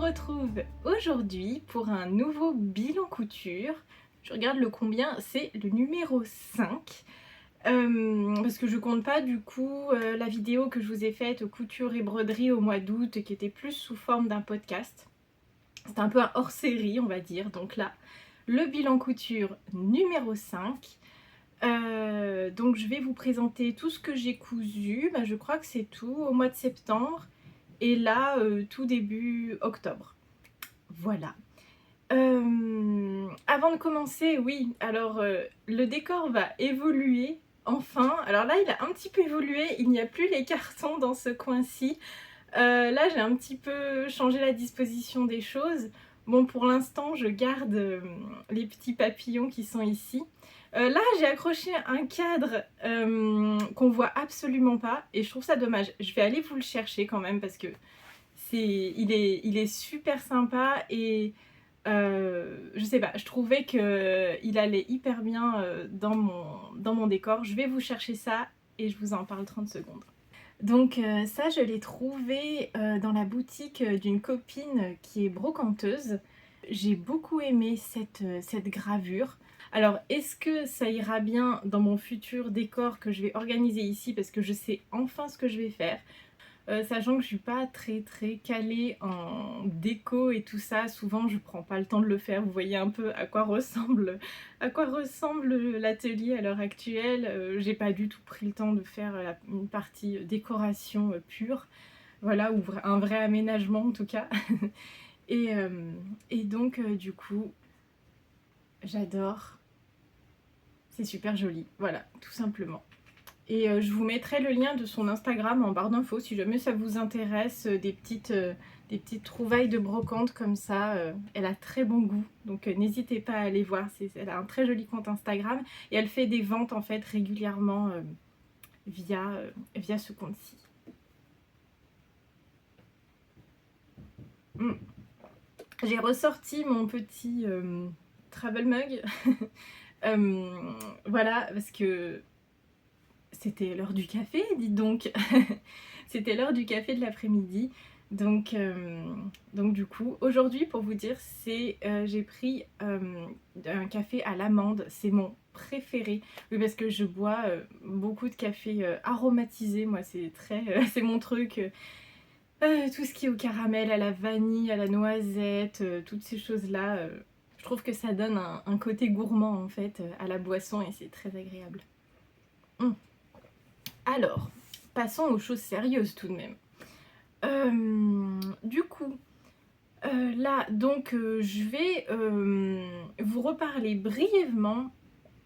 retrouve aujourd'hui pour un nouveau bilan couture. Je regarde le combien, c'est le numéro 5. Parce que je compte pas du coup la vidéo que je vous ai faite couture et broderie au mois d'août qui était plus sous forme d'un podcast. C'est un peu un hors-série on va dire. Donc là, le bilan couture numéro 5. Donc je vais vous présenter tout ce que j'ai cousu. Je crois que c'est tout au mois de septembre. Et là, tout début octobre. Voilà. Avant de commencer, oui, alors le décor va évoluer enfin. Alors là, il a un petit peu évolué, il n'y a plus les cartons dans ce coin-ci. Là, j'ai un petit peu changé la disposition des choses. Bon, pour l'instant, je garde les petits papillons qui sont ici. Là, j'ai accroché un cadre qu'on voit absolument pas et je trouve ça dommage. Je vais aller vous le chercher quand même parce que il est super sympa et je sais pas, je trouvais qu'il allait hyper bien dans mon décor. Je vais vous chercher ça et je vous en parle 30 secondes. Donc ça, je l'ai trouvé dans la boutique d'une copine qui est brocanteuse. J'ai beaucoup aimé cette gravure. Alors, est-ce que ça ira bien dans mon futur décor que je vais organiser ici parce que je sais enfin ce que je vais faire. Sachant que je suis pas très calée en déco et tout ça, souvent je prends pas le temps de le faire. Vous voyez un peu à quoi ressemble l'atelier à l'heure actuelle. J'ai pas du tout pris le temps de faire une partie décoration pure, voilà, ou un vrai aménagement en tout cas. et donc du coup, j'adore, c'est super joli, voilà, tout simplement. Et je vous mettrai le lien de son Instagram en barre d'infos si jamais ça vous intéresse, des petites trouvailles de brocante comme ça. Elle a très bon goût, donc n'hésitez pas à aller voir. Elle a un très joli compte Instagram et elle fait des ventes en fait régulièrement via ce compte-ci. J'ai ressorti mon petit travel mug. Voilà, parce que c'était l'heure du café, dites donc. C'était l'heure du café de l'après-midi. Donc du coup, aujourd'hui, pour vous dire, j'ai pris un café à l'amande. C'est mon préféré. Oui, parce que je bois beaucoup de café aromatisé. Moi, c'est mon truc. Tout ce qui est au caramel, à la vanille, à la noisette, toutes ces choses-là. Je trouve que ça donne un côté gourmand, en fait, à la boisson et c'est très agréable. Alors, passons aux choses sérieuses tout de même. Du coup, là, donc, je vais vous reparler brièvement,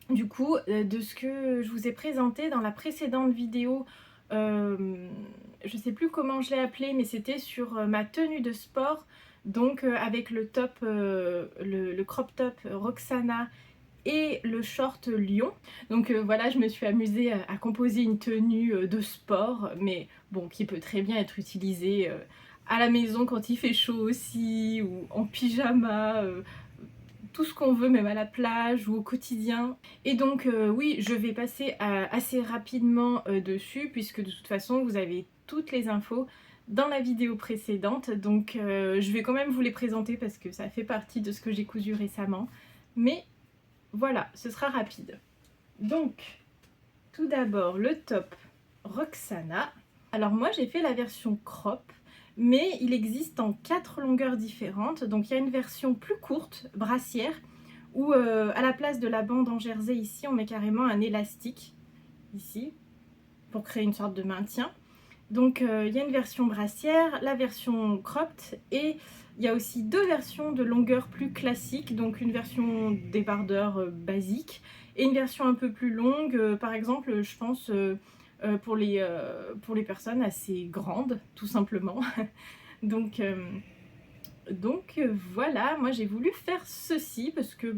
du coup, de ce que je vous ai présenté dans la précédente vidéo. Je sais plus comment je l'ai appelé, mais c'était sur ma tenue de sport. Donc, avec le top, le crop top Roxana et le short Lion. Donc voilà, je me suis amusée à composer une tenue de sport, mais bon, qui peut très bien être utilisée à la maison quand il fait chaud aussi, ou en pyjama, tout ce qu'on veut, même à la plage ou au quotidien. Et donc oui, je vais passer assez rapidement dessus, puisque de toute façon, vous avez toutes les infos dans la vidéo précédente. Donc je vais quand même vous les présenter parce que ça fait partie de ce que j'ai cousu récemment. Mais voilà, ce sera rapide. Donc, tout d'abord, le top Roxana. Alors moi, j'ai fait la version crop, mais il existe en 4 longueurs différentes. Donc, il y a une version plus courte, brassière, où à la place de la bande en jersey, ici, on met carrément un élastique, ici, pour créer une sorte de maintien. Donc, il y a une version brassière, la version cropped, et il y a aussi 2 versions de longueur plus classique, donc une version débardeur basique et une version un peu plus longue, par exemple, je pense pour les personnes assez grandes, tout simplement. donc voilà, moi j'ai voulu faire ceci parce que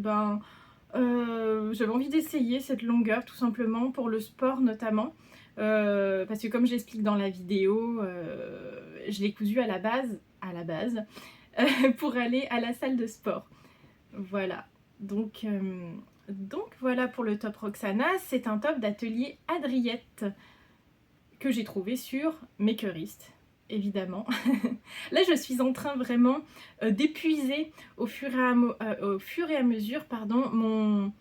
j'avais envie d'essayer cette longueur tout simplement pour le sport notamment. Parce que comme j'explique dans la vidéo, je l'ai cousu à la base pour aller à la salle de sport. Voilà, donc voilà pour le top Roxana. C'est un top d'atelier Adriette que j'ai trouvé sur Makerist. évidemment. Là, je suis en train vraiment d'épuiser au fur et à mesure, pardon,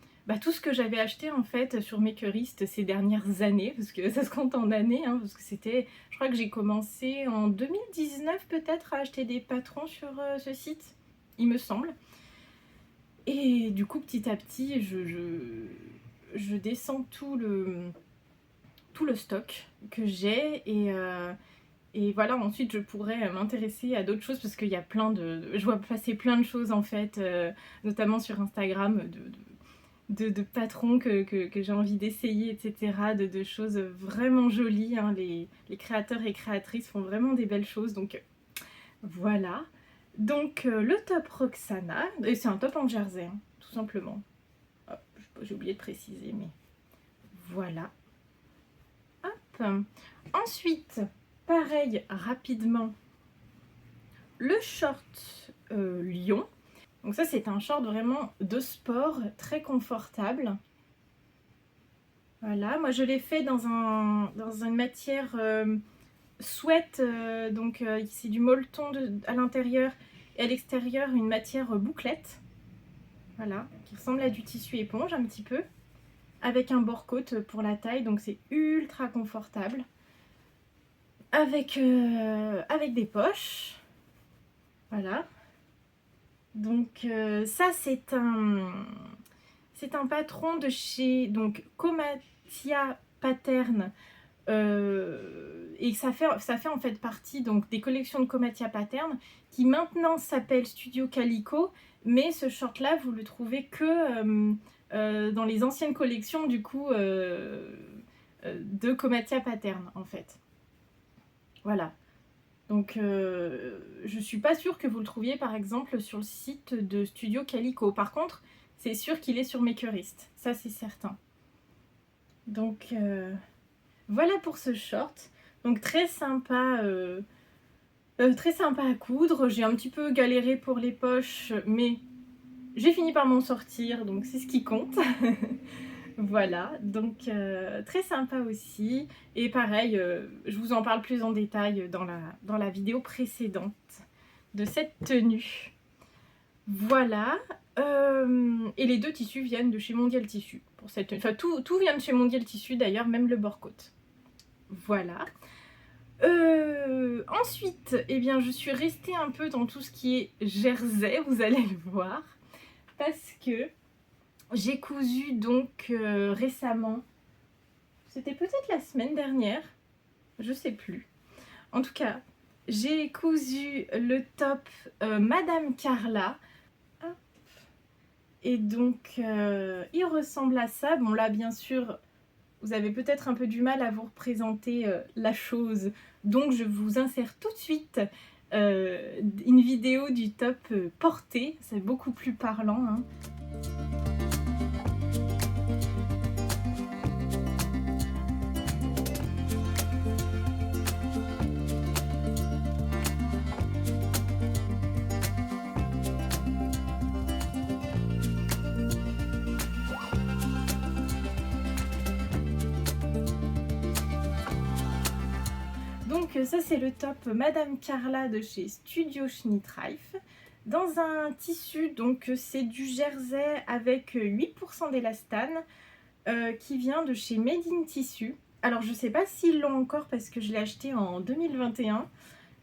tout ce que j'avais acheté en fait sur Makerist ces dernières années, parce que ça se compte en années, hein, parce que je crois que j'ai commencé en 2019 peut-être à acheter des patrons sur ce site, il me semble. Et du coup, petit à petit, je descends tout le stock que j'ai et voilà, ensuite je pourrais m'intéresser à d'autres choses parce qu'il y a je vois passer plein de choses en fait, notamment sur Instagram, de patrons que j'ai envie d'essayer, etc. De choses vraiment jolies, hein. Les créateurs et créatrices font vraiment des belles choses, donc voilà. Donc le top Roxana, et c'est un top en jersey, hein, tout simplement. Hop, j'ai oublié de préciser, mais voilà. Hop. Ensuite, pareil, rapidement, le short Lion. Donc ça, c'est un short vraiment de sport, très confortable. Voilà, moi je l'ai fait dans une matière sweat, donc c'est du molleton à l'intérieur et à l'extérieur une matière bouclette. Voilà, qui ressemble à du tissu éponge un petit peu, avec un bord côte pour la taille, donc c'est ultra confortable. Avec des poches. Voilà. Donc ça c'est un patron de chez donc Comatia Pattern et ça fait en fait partie donc des collections de Comatia Pattern qui maintenant s'appelle Studio Calico, mais ce short là vous le trouvez que dans les anciennes collections du coup de Comatia Pattern en fait. Voilà. Donc je suis pas sûre que vous le trouviez par exemple sur le site de Studio Calico. Par contre, c'est sûr qu'il est sur Makerist, ça c'est certain. Donc voilà pour ce short. Donc très sympa à coudre. J'ai un petit peu galéré pour les poches, mais j'ai fini par m'en sortir, donc c'est ce qui compte. Voilà, donc très sympa aussi. Et pareil, je vous en parle plus en détail dans la vidéo précédente de cette tenue. Voilà. Et les deux tissus viennent de chez Mondial Tissu. Pour cette tenue. Enfin, tout vient de chez Mondial Tissu d'ailleurs, même le bord côte. Voilà. Ensuite, eh bien, je suis restée un peu dans tout ce qui est jersey, vous allez le voir. Parce que j'ai cousu donc récemment, c'était peut-être la semaine dernière, je sais plus. En tout cas, j'ai cousu le top Madame Carla. Et donc, il ressemble à ça. Bon là, bien sûr, vous avez peut-être un peu du mal à vous représenter la chose. Donc, je vous insère tout de suite une vidéo du top porté. C'est beaucoup plus parlant, hein. Donc ça c'est le top Madame Carla de chez Studio Schnittreif dans un tissu, donc c'est du jersey avec 8% d'élastane qui vient de chez Made in Tissu. Alors je sais pas s'ils l'ont encore parce que je l'ai acheté en 2021.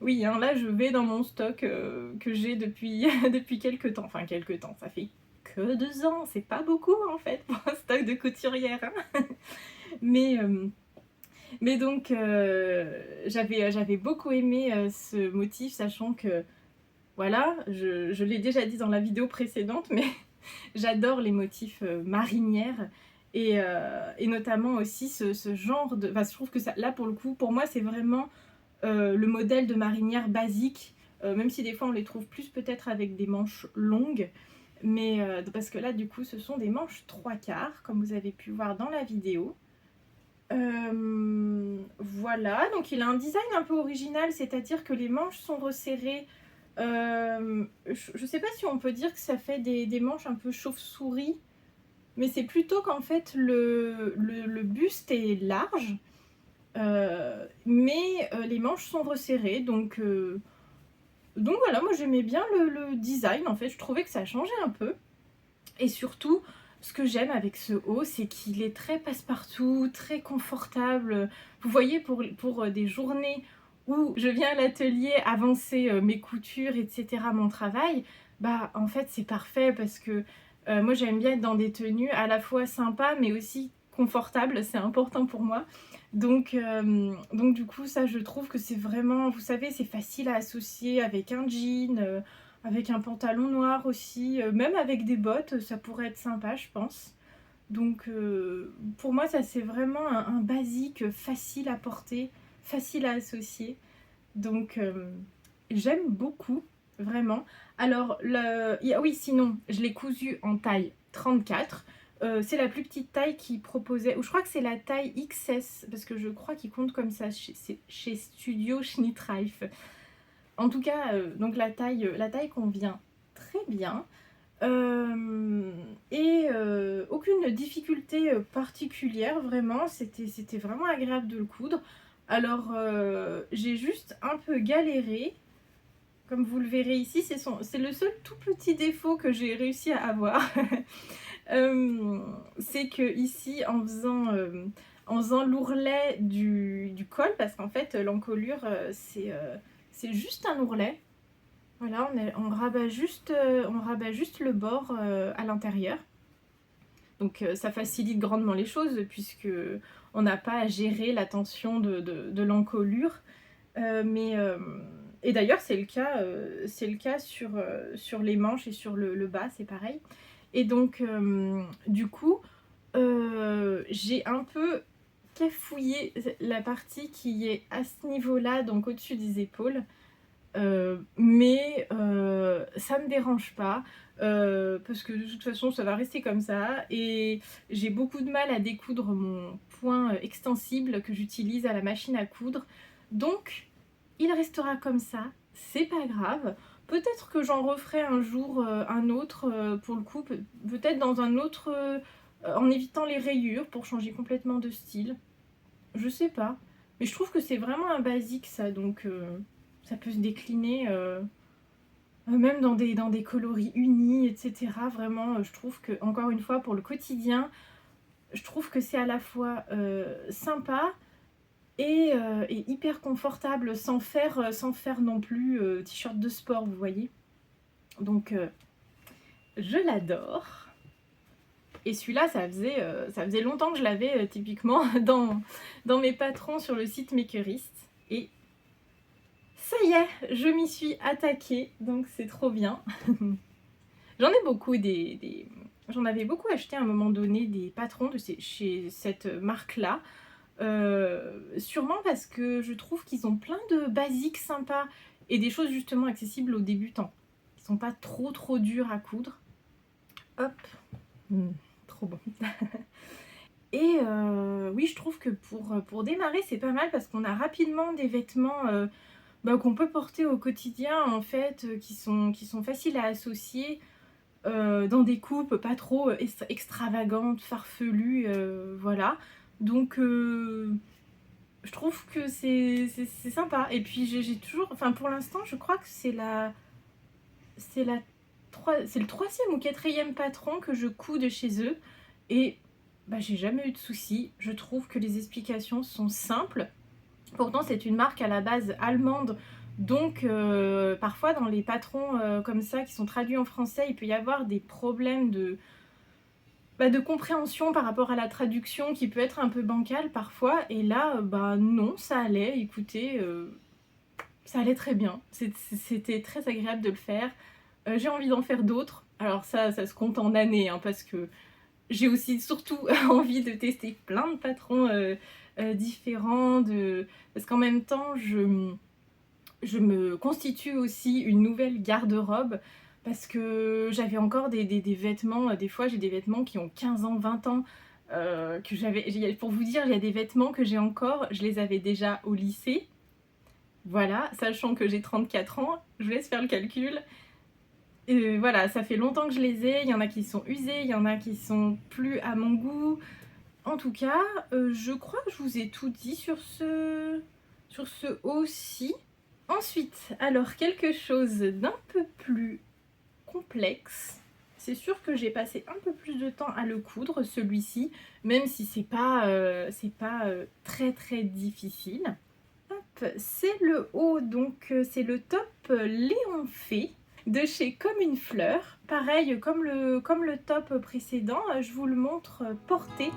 Oui, hein, là je vais dans mon stock que j'ai depuis, depuis quelques temps. Enfin quelques temps, ça fait que 2 ans, c'est pas beaucoup en fait pour un stock de couturière. Hein. Mais donc j'avais beaucoup aimé ce motif, sachant que voilà, je l'ai déjà dit dans la vidéo précédente, mais j'adore les motifs marinières et notamment aussi ce genre de... Enfin, je trouve que ça, là pour le coup, pour moi c'est vraiment le modèle de marinière basique, même si des fois on les trouve plus peut-être avec des manches longues, mais parce que là du coup ce sont des manches 3/4 comme vous avez pu voir dans la vidéo. Voilà, donc il a un design un peu original, c'est-à-dire que les manches sont resserrées. Je sais pas si on peut dire que ça fait des manches un peu chauve-souris, mais c'est plutôt qu'en fait le buste est large Mais les manches sont resserrées, donc voilà, moi j'aimais bien le design en fait, je trouvais que ça changeait un peu. Et surtout, ce que j'aime avec ce haut, c'est qu'il est très passe-partout, très confortable. Vous voyez, pour des journées où je viens à l'atelier avancer mes coutures, etc., mon travail, bah en fait c'est parfait parce que moi j'aime bien être dans des tenues à la fois sympas mais aussi confortables, c'est important pour moi. Donc du coup ça je trouve que c'est vraiment, vous savez, c'est facile à associer avec un jean, avec un pantalon noir aussi, même avec des bottes, ça pourrait être sympa, je pense. Donc pour moi, ça c'est vraiment un basique facile à porter, facile à associer. Donc j'aime beaucoup, vraiment. Alors, oui, sinon, je l'ai cousu en taille 34. C'est la plus petite taille qui proposait, ou je crois que c'est la taille XS, parce que je crois qu'il compte comme ça chez Studio Schnittreif. En tout cas, donc la taille convient très bien. Aucune difficulté particulière, vraiment, c'était vraiment agréable de le coudre. Alors, j'ai juste un peu galéré, comme vous le verrez ici, c'est le seul tout petit défaut que j'ai réussi à avoir. C'est que ici, en faisant l'ourlet du col, parce qu'en fait, l'encolure, c'est juste un ourlet. Voilà, on rabat juste le bord à l'intérieur. Donc ça facilite grandement les choses puisque on n'a pas à gérer la tension de l'encolure. Et d'ailleurs c'est le cas sur les manches et sur le bas, c'est pareil. Et donc du coup, j'ai un peu cafouillé la partie qui est à ce niveau-là, donc au-dessus des épaules. Mais ça me dérange pas parce que de toute façon ça va rester comme ça, et j'ai beaucoup de mal à découdre mon point extensible que j'utilise à la machine à coudre, donc il restera comme ça, c'est pas grave. Peut-être que j'en referai un jour un autre pour le coup, peut-être dans un autre en évitant les rayures pour changer complètement de style, je sais pas, mais je trouve que c'est vraiment un basique ça, donc ça peut se décliner même dans des coloris unis, etc. Vraiment, je trouve que, encore une fois, pour le quotidien, je trouve que c'est à la fois sympa et hyper confortable, sans faire non plus t-shirt de sport, vous voyez. Donc, je l'adore. Et celui-là, ça faisait longtemps que je l'avais typiquement dans mes patrons sur le site Makerist. Et ça y est, je m'y suis attaquée, donc c'est trop bien. J'en ai beaucoup J'en avais beaucoup acheté à un moment donné des patrons chez cette marque-là. Sûrement parce que je trouve qu'ils ont plein de basiques sympas et des choses justement accessibles aux débutants. Ils sont pas trop durs à coudre. Hop, trop bon. Et oui, je trouve que pour démarrer, c'est pas mal parce qu'on a rapidement des vêtements qu'on peut porter au quotidien, en fait, qui sont faciles à associer dans des coupes pas trop extravagantes, farfelues, voilà. Donc je trouve que c'est sympa. Et puis j'ai toujours, enfin pour l'instant, je crois que c'est le troisième ou quatrième patron que je couds de chez eux. Et bah, j'ai jamais eu de soucis. Je trouve que les explications sont simples. Pourtant, c'est une marque à la base allemande, donc parfois dans les patrons comme ça qui sont traduits en français, il peut y avoir des problèmes de compréhension par rapport à la traduction qui peut être un peu bancale parfois. Et là, non, ça allait. Écoutez, ça allait très bien. C'était très agréable de le faire. J'ai envie d'en faire d'autres. Alors ça se compte en années, hein, parce que j'ai aussi surtout envie de tester plein de patrons différents, parce qu'en même temps, je me constitue aussi une nouvelle garde-robe, parce que j'avais encore des vêtements, des fois j'ai des vêtements qui ont 15 ans, 20 ans, pour vous dire, il y a des vêtements que j'ai encore, je les avais déjà au lycée, voilà, sachant que j'ai 34 ans, je vous laisse faire le calcul. Voilà, ça fait longtemps que je les ai, il y en a qui sont usés, il y en a qui sont plus à mon goût. En tout cas, je crois que je vous ai tout dit sur ce haut-ci. Ensuite, alors quelque chose d'un peu plus complexe. C'est sûr que j'ai passé un peu plus de temps à le coudre, celui-ci, même si c'est pas très très difficile. Hop, c'est le haut, donc c'est le top Léon Fay de chez Comme une fleur. Pareil, comme le top précédent, je vous le montre porté.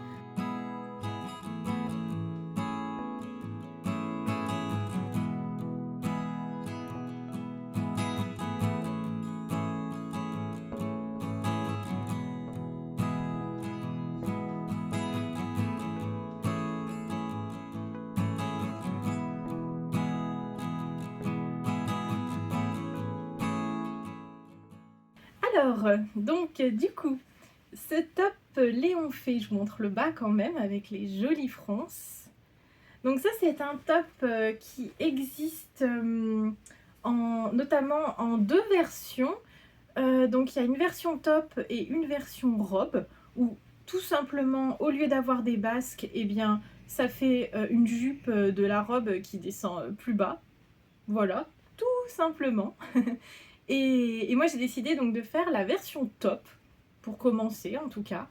Alors, donc du coup, ce top Léon Fay, je vous montre le bas quand même avec les jolies fronces. Donc ça c'est un top qui existe notamment en deux versions. Donc il y a une version top et une version robe, où tout simplement au lieu d'avoir des basques, eh bien ça fait une jupe de la robe qui descend plus bas. Voilà, tout simplement. Et moi j'ai décidé donc de faire la version top, pour commencer en tout cas.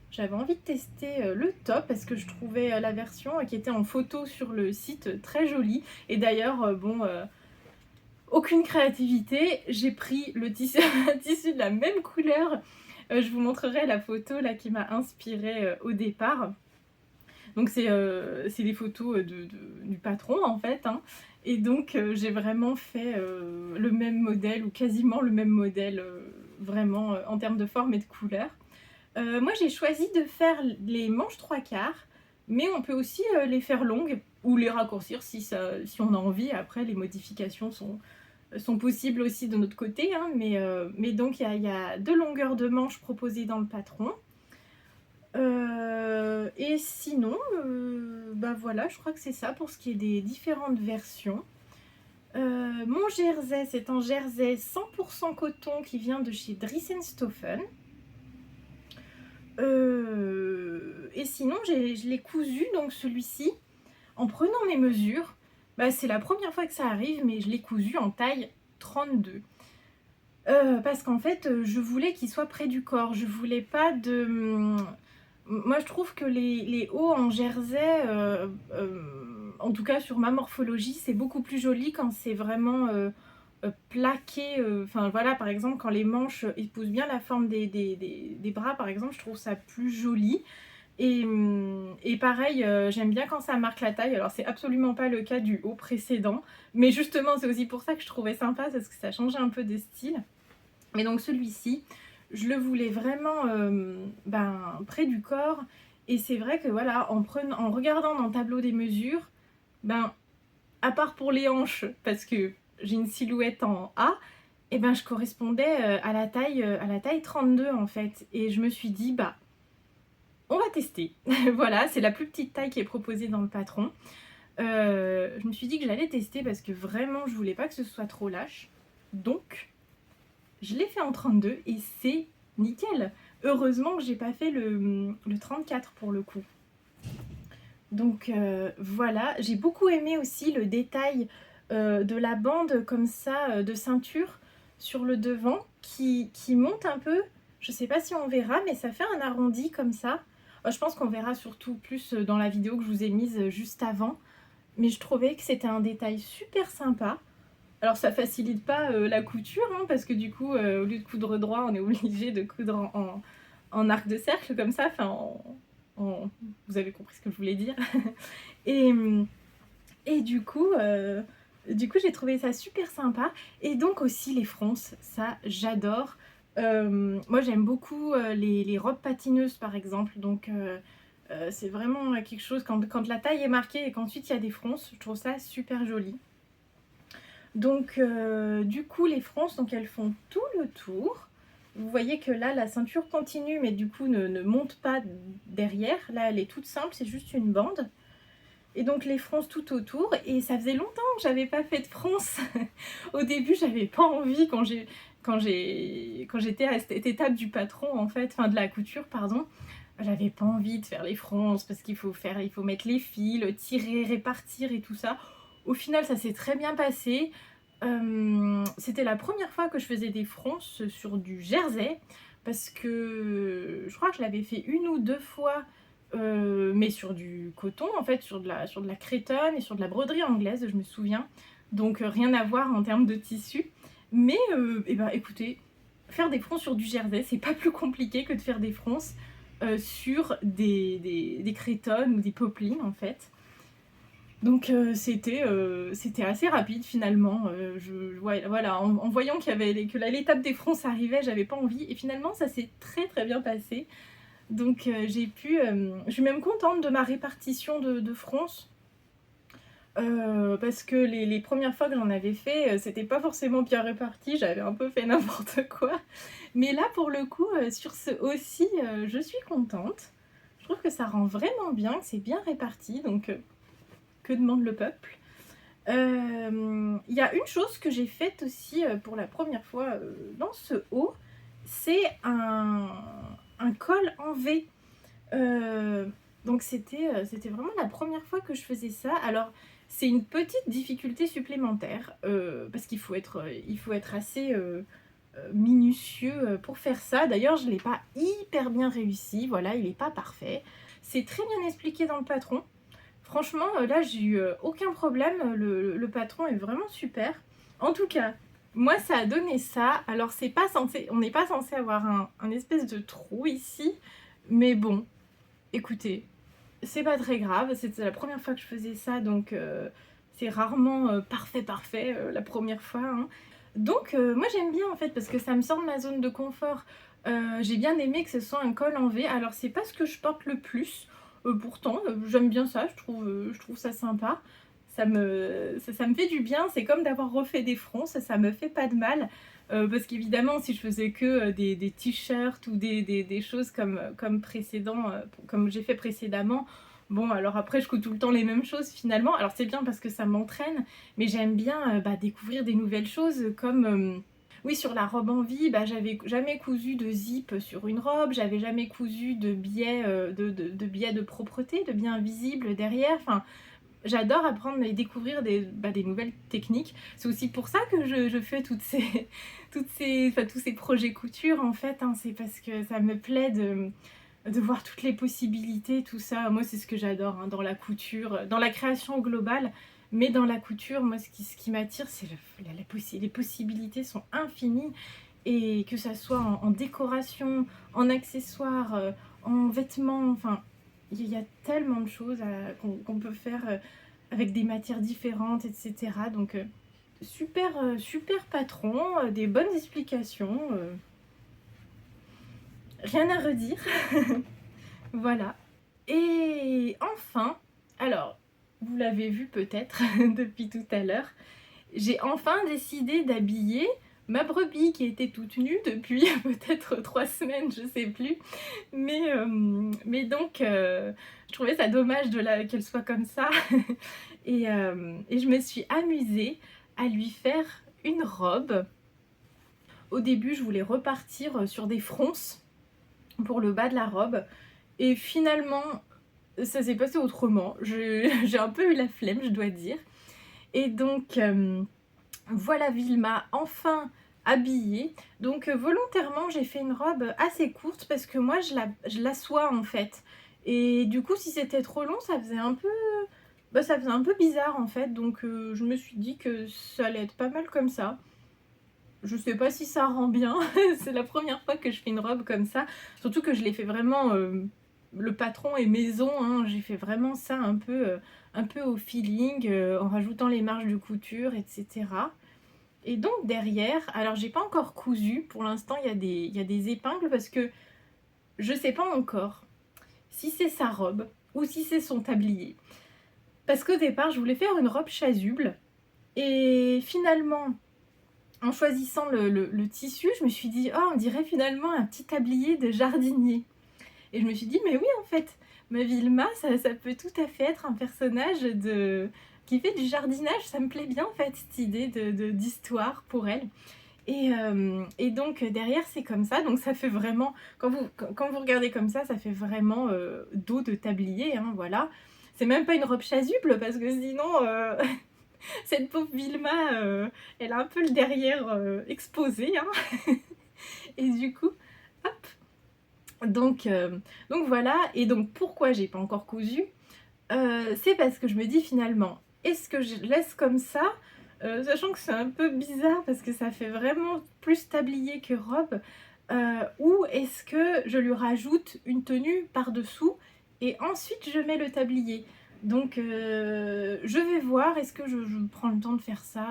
J'avais envie de tester le top parce que je trouvais la version qui était en photo sur le site très jolie. Et d'ailleurs, aucune créativité, j'ai pris le tissu, un tissu de la même couleur. Je vous montrerai la photo là qui m'a inspirée au départ. Donc c'est des photos du patron en fait, hein. Et donc j'ai vraiment fait le même modèle ou quasiment le même modèle vraiment en termes de forme et de couleur. Moi j'ai choisi de faire les manches 3/4, mais on peut aussi les faire longues ou les raccourcir si on a envie. Après les modifications sont possibles aussi de notre côté, hein, mais donc il y a deux longueurs de manches proposées dans le patron. Et sinon, bah voilà, je crois que c'est ça pour ce qui est des différentes versions. Mon jersey, c'est un jersey 100% coton qui vient de chez Dries&Stoffen. Et sinon, je l'ai cousu, donc celui-ci, en prenant mes mesures. Bah, c'est la première fois que ça arrive, mais je l'ai cousu en taille 32. Parce qu'en fait, je voulais qu'il soit près du corps. Je voulais pas de... Moi, je trouve que les hauts en jersey, en tout cas sur ma morphologie, c'est beaucoup plus joli quand c'est vraiment plaqué. Enfin voilà, par exemple, quand les manches épousent bien la forme des bras, par exemple, je trouve ça plus joli. Et pareil, j'aime bien quand ça marque la taille. Alors, c'est absolument pas le cas du haut précédent, mais justement, c'est aussi pour ça que je trouvais sympa, parce que ça changeait un peu de style. Mais donc, celui-ci, je le voulais vraiment près du corps. Et c'est vrai que voilà, en regardant dans le tableau des mesures, à part pour les hanches, parce que j'ai une silhouette en A, et je correspondais à la taille 32 en fait. Et je me suis dit, on va tester. Voilà, c'est la plus petite taille qui est proposée dans le patron. Je me suis dit que j'allais tester parce que vraiment, je voulais pas que ce soit trop lâche. Donc, je l'ai fait en 32 et c'est nickel. Heureusement que j'ai pas fait le 34 pour le coup. Donc voilà, j'ai beaucoup aimé aussi le détail de la bande comme ça de ceinture sur le devant qui monte un peu. Je sais pas si on verra, mais ça fait un arrondi comme ça. Je pense qu'on verra surtout plus dans la vidéo que je vous ai mise juste avant. Mais je trouvais que c'était un détail super sympa. Alors ça facilite pas la couture, hein, parce que du coup, au lieu de coudre droit, on est obligé de coudre en arc de cercle comme ça, enfin vous avez compris ce que je voulais dire. Et du coup j'ai trouvé ça super sympa. Et donc aussi les fronces, ça j'adore. Moi j'aime beaucoup les robes patineuses par exemple, donc c'est vraiment quelque chose, quand la taille est marquée et qu'ensuite il y a des fronces, je trouve ça super joli. Donc du coup les fronces, donc elles font tout le tour. Vous voyez que là la ceinture continue mais du coup ne monte pas derrière. Là elle est toute simple, c'est juste une bande. Et donc les fronces tout autour, et ça faisait longtemps que j'avais pas fait de fronces. Au début j'avais pas envie quand j'étais à cette étape du patron en fait, enfin de la couture pardon. J'avais pas envie de faire les fronces parce il faut mettre les fils, tirer, répartir et tout ça. Au final, ça s'est très bien passé. C'était la première fois que je faisais des fronces sur du jersey parce que je crois que je l'avais fait 1 ou 2 fois, mais sur du coton en fait, sur de la cretonne et sur de la broderie anglaise, je me souviens. Donc rien à voir en termes de tissu. Mais et ben, écoutez, faire des fronces sur du jersey, c'est pas plus compliqué que de faire des fronces sur des cretonnes ou des poplins en fait. Donc c'était assez rapide finalement. Ouais, voilà, en voyant que l'étape des fronces arrivait, j'avais pas envie. Et finalement, ça s'est très très bien passé. Donc je suis même contente de ma répartition de fronces. Parce que les premières fois que j'en avais fait, c'était pas forcément bien réparti, j'avais un peu fait n'importe quoi. Mais là, pour le coup, sur ce aussi, je suis contente. Je trouve que ça rend vraiment bien, que c'est bien réparti, donc que demande le peuple? Il y a une chose que j'ai faite aussi pour la première fois dans ce haut, c'est un col en V. Donc c'était vraiment la première fois que je faisais ça. Alors c'est une petite difficulté supplémentaire parce il faut être assez minutieux pour faire ça. D'ailleurs je ne l'ai pas hyper bien réussi, voilà, il n'est pas parfait. C'est très bien expliqué dans le patron. Franchement, là, j'ai eu aucun problème. Le patron est vraiment super. En tout cas, moi, ça a donné ça. Alors, on n'est pas censé avoir un espèce de trou ici. Mais bon, écoutez, c'est pas très grave. C'était la première fois que je faisais ça. Donc, c'est rarement parfait la première fois, hein. Donc, moi, j'aime bien, en fait, parce que ça me sort de ma zone de confort. J'ai bien aimé que ce soit un col en V. Alors, c'est pas ce que je porte le plus. Pourtant, j'aime bien ça, je trouve ça sympa. Ça me fait du bien, c'est comme d'avoir refait des fronts, ça me fait pas de mal. Parce qu'évidemment, si je faisais que des t-shirts ou des choses comme j'ai fait précédemment, bon, alors après, je couds tout le temps les mêmes choses finalement. Alors c'est bien parce que ça m'entraîne, mais j'aime bien découvrir des nouvelles choses comme... oui, sur la robe en vie, j'avais jamais cousu de zip sur une robe, j'avais jamais cousu de biais de propreté, de biais invisibles derrière. Enfin, j'adore apprendre et découvrir des nouvelles techniques. C'est aussi pour ça que je fais tous ces projets couture en fait, hein. C'est parce que ça me plaît de voir toutes les possibilités, tout ça. Moi, c'est ce que j'adore dans la couture, dans la création globale. Mais dans la couture, moi, ce qui m'attire, c'est les possibilités sont infinies. Et que ça soit en décoration, en accessoires, en vêtements, enfin, il y a tellement de choses qu'on peut faire avec des matières différentes, etc. Donc, super patron, des bonnes explications. Rien à redire. Voilà. Et enfin, alors, vous l'avez vu peut-être depuis tout à l'heure, j'ai enfin décidé d'habiller ma brebis qui était toute nue depuis peut-être 3 semaines, je sais plus. Mais donc, je trouvais ça dommage qu'elle soit comme ça. Et je me suis amusée à lui faire une robe. Au début, je voulais repartir sur des fronces pour le bas de la robe. Et finalement, ça s'est passé autrement. J'ai un peu eu la flemme, je dois dire. Et donc, voilà Vilma enfin habillée. Donc volontairement, j'ai fait une robe assez courte parce que moi, je l'assois en fait. Et du coup, si c'était trop long, ça faisait un peu bizarre en fait. Donc je me suis dit que ça allait être pas mal comme ça. Je sais pas si ça rend bien. C'est la première fois que je fais une robe comme ça. Surtout que je l'ai fait vraiment... le patron est maison, hein. J'ai fait vraiment ça un peu au feeling, en rajoutant les marges de couture, etc. Et donc derrière, alors j'ai pas encore cousu, pour l'instant il y a des épingles parce que je sais pas encore si c'est sa robe ou si c'est son tablier. Parce qu'au départ je voulais faire une robe chasuble et finalement en choisissant le tissu, je me suis dit oh on dirait finalement un petit tablier de jardinier. Et je me suis dit mais oui en fait, ma Vilma ça peut tout à fait être un personnage qui fait du jardinage, ça me plaît bien en fait cette idée d'histoire pour elle. Et donc derrière c'est comme ça, donc ça fait vraiment, quand vous regardez comme ça fait vraiment dos de tablier, hein, voilà. C'est même pas une robe chasuble parce que sinon cette pauvre Vilma, elle a un peu le derrière exposé, hein. Et du coup, hop, donc voilà. Et donc pourquoi j'ai pas encore cousu? C'est parce que je me dis finalement, est-ce que je laisse comme ça, sachant que c'est un peu bizarre parce que ça fait vraiment plus tablier que robe, ou est-ce que je lui rajoute une tenue par-dessous et ensuite je mets le tablier? Donc je vais voir, est-ce que je prends le temps de faire ça,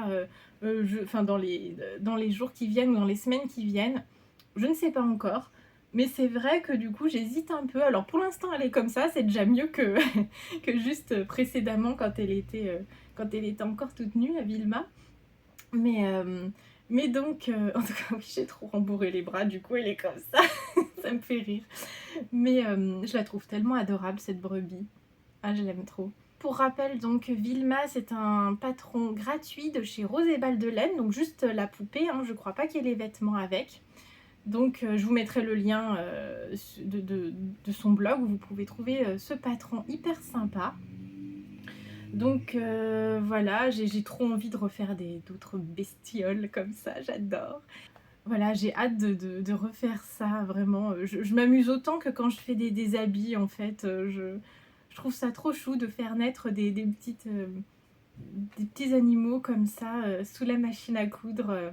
enfin dans les jours qui viennent ou dans les semaines qui viennent? Je ne sais pas encore. Mais c'est vrai que du coup j'hésite un peu. Alors pour l'instant elle est comme ça, c'est déjà mieux que, que juste précédemment quand elle était encore toute nue, la Vilma. Mais, mais donc, en tout cas oui j'ai trop rembourré les bras, du coup elle est comme ça, ça me fait rire. Mais je la trouve tellement adorable cette brebis. Ah je l'aime trop. Pour rappel, donc Vilma c'est un patron gratuit de chez Rose et Balles de Laine, donc juste la poupée, hein, je crois pas qu'il y ait les vêtements avec. Donc je vous mettrai le lien de son blog où vous pouvez trouver ce patron hyper sympa. Donc voilà, j'ai trop envie de refaire d'autres bestioles comme ça, j'adore. Voilà, j'ai hâte de refaire ça, vraiment. Je m'amuse autant que quand je fais des habits, en fait. Je trouve ça trop chou de faire naître des petits animaux comme ça, sous la machine à coudre.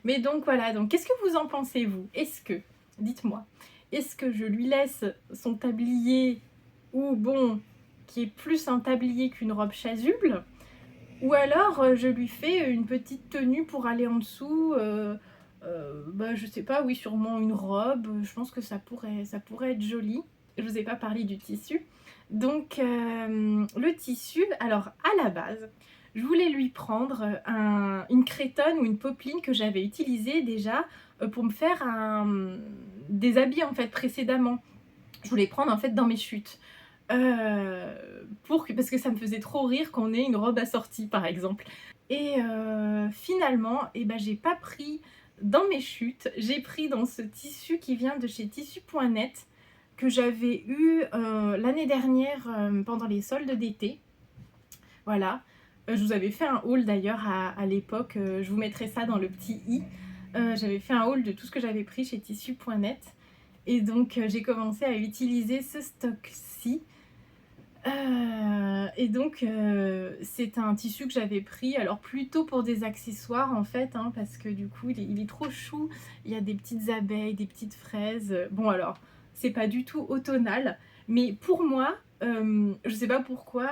Mais donc voilà, donc qu'est-ce que vous en pensez vous? Est-ce que, dites-moi, est-ce que je lui laisse son tablier, ou bon, qui est plus un tablier qu'une robe chasuble, ou alors je lui fais une petite tenue pour aller en dessous, bah je sais pas, oui sûrement une robe, je pense que ça pourrait être joli. Je vous ai pas parlé du tissu. Donc le tissu, alors à la base, je voulais lui prendre une cretonne ou une popeline que j'avais utilisée déjà pour me faire des habits en fait précédemment. Je voulais prendre en fait dans mes chutes. Parce que ça me faisait trop rire qu'on ait une robe assortie par exemple. Et finalement, eh ben, j'ai pas pris dans mes chutes, j'ai pris dans ce tissu qui vient de chez tissu.net que j'avais eu l'année dernière pendant les soldes d'été. Voilà, je vous avais fait un haul d'ailleurs à l'époque, je vous mettrai ça dans le petit i. J'avais fait un haul de tout ce que j'avais pris chez tissu.net. Et donc j'ai commencé à utiliser ce stock-ci. Et donc c'est un tissu que j'avais pris, alors plutôt pour des accessoires en fait, hein, parce que du coup il est trop chou. Il y a des petites abeilles, des petites fraises. Bon alors, c'est pas du tout automnal, mais pour moi, je sais pas pourquoi,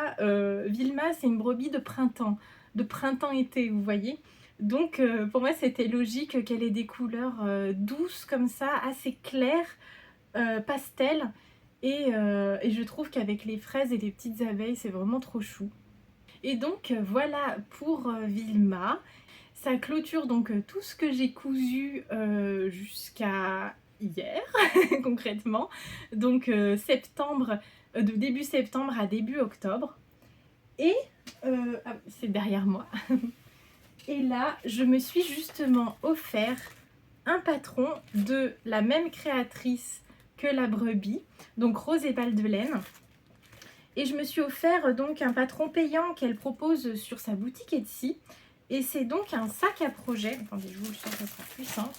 Vilma c'est une brebis de printemps-été, vous voyez. Donc pour moi c'était logique qu'elle ait des couleurs douces comme ça, assez claires, pastel. Et je trouve qu'avec les fraises et les petites abeilles, c'est vraiment trop chou. Et donc voilà pour Vilma. Ça clôture donc tout ce que j'ai cousu jusqu'à hier, concrètement. Donc septembre, de début septembre à début octobre. Et c'est derrière moi. Et là, je me suis justement offert un patron de la même créatrice que la brebis, donc Rose et Balles de Laine. Et je me suis offert donc un patron payant qu'elle propose sur sa boutique Etsy. Et c'est donc un sac à projet. Attendez, je vous le sors, ça sera plus simple.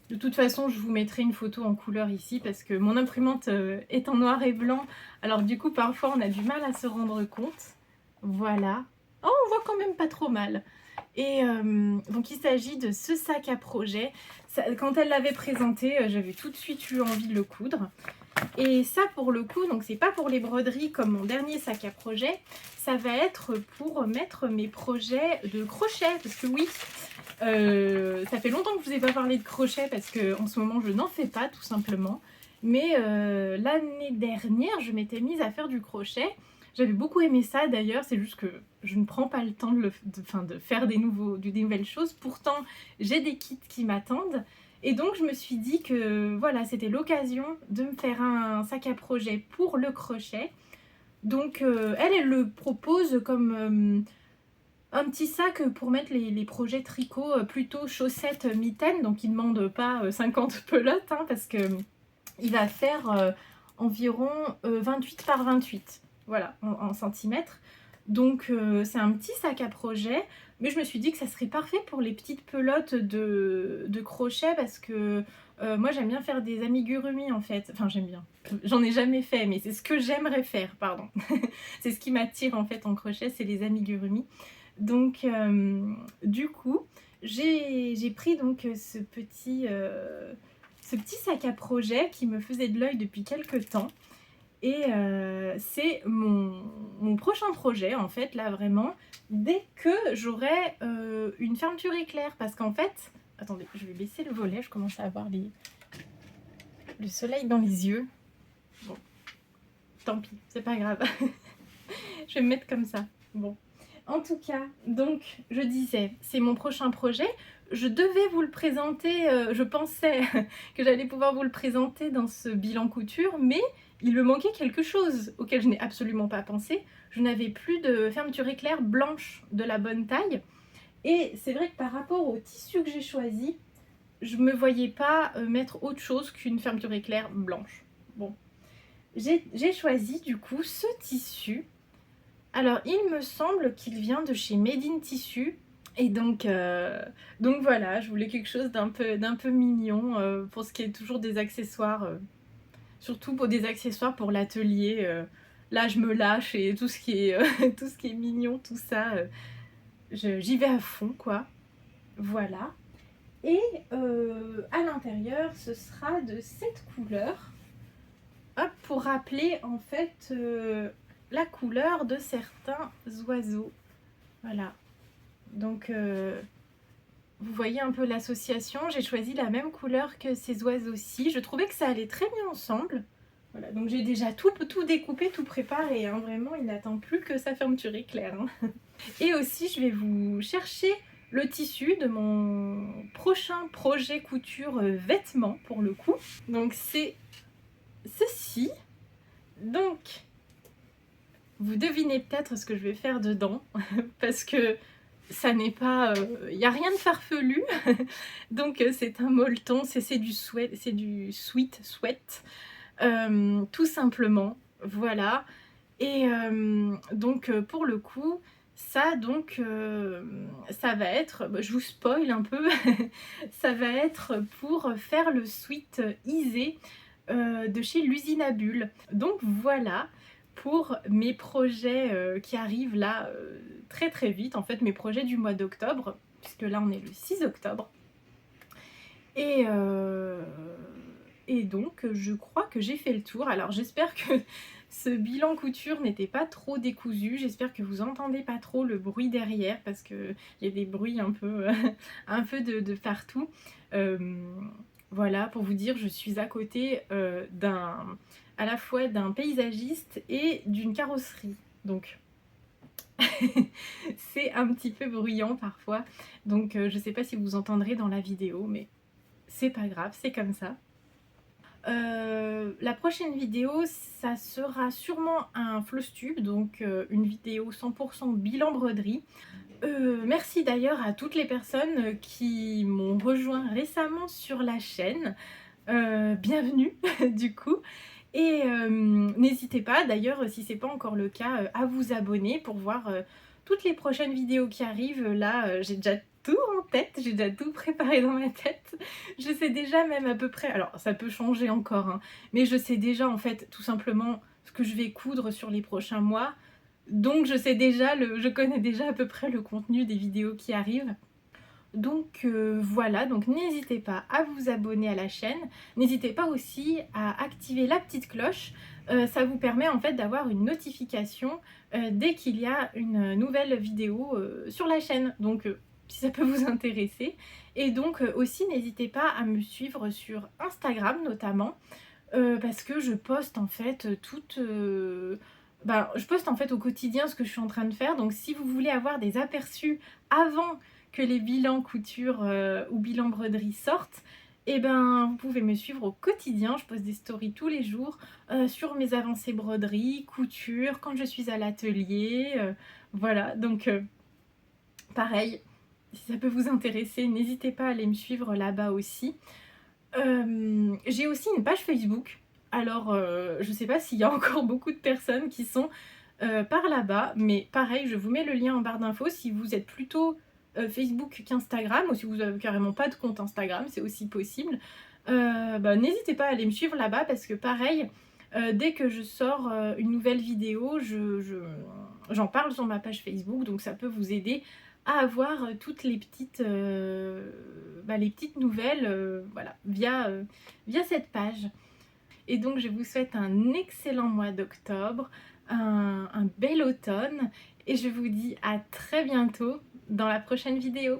De toute façon, je vous mettrai une photo en couleur ici parce que mon imprimante est en noir et blanc. Alors du coup, parfois, on a du mal à se rendre compte. Voilà. Oh, on voit quand même pas trop mal. Et donc il s'agit de ce sac à projet. Quand elle l'avait présenté, j'avais tout de suite eu envie de le coudre. Et ça pour le coup, donc c'est pas pour les broderies comme mon dernier sac à projet, ça va être pour mettre mes projets de crochet. Parce que oui, ça fait longtemps que je vous ai pas parlé de crochet parce qu'en ce moment je n'en fais pas tout simplement. Mais l'année dernière, je m'étais mise à faire du crochet. J'avais beaucoup aimé ça d'ailleurs, c'est juste que je ne prends pas le temps de faire des nouvelles choses. Pourtant, j'ai des kits qui m'attendent. Et donc, je me suis dit que voilà, c'était l'occasion de me faire un sac à projet pour le crochet. Donc, elle le propose comme un petit sac pour mettre les projets tricot, plutôt chaussettes, mitaines, donc il ne demande pas 50 pelotes, hein, parce que il va faire environ 28 par 28, voilà, en centimètres. Donc c'est un petit sac à projet, mais je me suis dit que ça serait parfait pour les petites pelotes de crochet, parce que moi j'aime bien faire des amigurumi en fait. Enfin j'aime bien, j'en ai jamais fait, mais c'est ce que j'aimerais faire, pardon. C'est ce qui m'attire en fait en crochet, c'est les amigurumi. Donc du coup, j'ai pris donc ce petit sac à projet qui me faisait de l'œil depuis quelques temps. Et c'est mon prochain projet, en fait, là, vraiment, dès que j'aurai une fermeture éclair. Parce qu'en fait, attendez, je vais baisser le volet, je commence à avoir le soleil dans les yeux. Bon, tant pis, c'est pas grave. Je vais me mettre comme ça. Bon. En tout cas, donc, je disais, c'est mon prochain projet. Je devais vous le présenter, je pensais que j'allais pouvoir vous le présenter dans ce bilan couture, mais il me manquait quelque chose auquel je n'ai absolument pas pensé. Je n'avais plus de fermeture éclair blanche de la bonne taille. Et c'est vrai que par rapport au tissu que j'ai choisi, je ne me voyais pas mettre autre chose qu'une fermeture éclair blanche. Bon, j'ai choisi du coup ce tissu. Alors, il me semble qu'il vient de chez Made in Tissu. Et donc voilà, je voulais quelque chose d'un peu mignon pour ce qui est toujours des accessoires, surtout pour des accessoires pour l'atelier. Là, je me lâche et tout ce qui est, tout ce qui est mignon, tout ça, j'y vais à fond, quoi. Voilà. Et à l'intérieur, ce sera de cette couleur. Hop, pour rappeler en fait la couleur de certains oiseaux. Voilà. Donc, vous voyez un peu l'association. J'ai choisi la même couleur que ces oiseaux-ci. Je trouvais que ça allait très bien ensemble. Voilà, donc j'ai déjà tout découpé, tout préparé. Hein. Vraiment, il n'attend plus que sa fermeture éclair. Hein. Et aussi, je vais vous chercher le tissu de mon prochain projet couture vêtements, pour le coup. Donc, c'est ceci. Donc, vous devinez peut-être ce que je vais faire dedans, parce que ça n'est pas... il n'y a rien de farfelu, donc c'est un molleton, c'est du sweat sweat, tout simplement, voilà. Et donc pour le coup, ça donc, ça va être, je vous spoil un peu, ça va être pour faire le sweat Isée de chez l'usine à bulles. Donc voilà pour mes projets qui arrivent là très très vite, en fait mes projets du mois d'octobre, puisque là on est le 6 octobre. Et donc je crois que j'ai fait le tour. Alors j'espère que ce bilan couture n'était pas trop décousu, j'espère que vous entendez pas trop le bruit derrière, parce qu'il y a des bruits un peu, un peu de partout. Voilà, pour vous dire, je suis à côté à la fois d'un paysagiste et d'une carrosserie. Donc, c'est un petit peu bruyant parfois. Donc, je ne sais pas si vous entendrez dans la vidéo, mais c'est pas grave, c'est comme ça. La prochaine vidéo, ça sera sûrement un floss tube, donc une vidéo 100% bilan broderie. Merci d'ailleurs à toutes les personnes qui m'ont rejoint récemment sur la chaîne. Bienvenue du coup. Et n'hésitez pas d'ailleurs, si ce n'est pas encore le cas, à vous abonner pour voir toutes les prochaines vidéos qui arrivent. Là, j'ai déjà tout en tête, j'ai déjà tout préparé dans ma tête. Je sais déjà même à peu près, alors ça peut changer encore, hein, mais je sais déjà en fait tout simplement ce que je vais coudre sur les prochains mois. Donc je sais déjà, je connais déjà à peu près le contenu des vidéos qui arrivent. Donc voilà, donc n'hésitez pas à vous abonner à la chaîne. N'hésitez pas aussi à activer la petite cloche. Ça vous permet en fait d'avoir une notification dès qu'il y a une nouvelle vidéo sur la chaîne. Donc si ça peut vous intéresser. Et donc aussi n'hésitez pas à me suivre sur Instagram notamment. Parce que je poste en fait je poste en fait au quotidien ce que je suis en train de faire. Donc si vous voulez avoir des aperçus avant que les bilans couture ou bilans broderie sortent, et ben vous pouvez me suivre au quotidien. Je poste des stories tous les jours sur mes avancées broderie, couture, quand je suis à l'atelier. Voilà, donc Pareil, si ça peut vous intéresser, n'hésitez pas à aller me suivre là-bas aussi. J'ai aussi une page Facebook. Alors, je sais pas s'il y a encore beaucoup de personnes qui sont par là-bas, mais pareil, je vous mets le lien en barre d'infos si vous êtes plutôt Facebook qu'Instagram, ou si vous avez carrément pas de compte Instagram, c'est aussi possible. N'hésitez pas à aller me suivre là-bas parce que pareil, dès que je sors une nouvelle vidéo, j'en parle sur ma page Facebook, donc ça peut vous aider à avoir toutes les petites nouvelles voilà, via cette page. Et donc je vous souhaite un excellent mois d'octobre, un bel automne, et je vous dis à très bientôt dans la prochaine vidéo.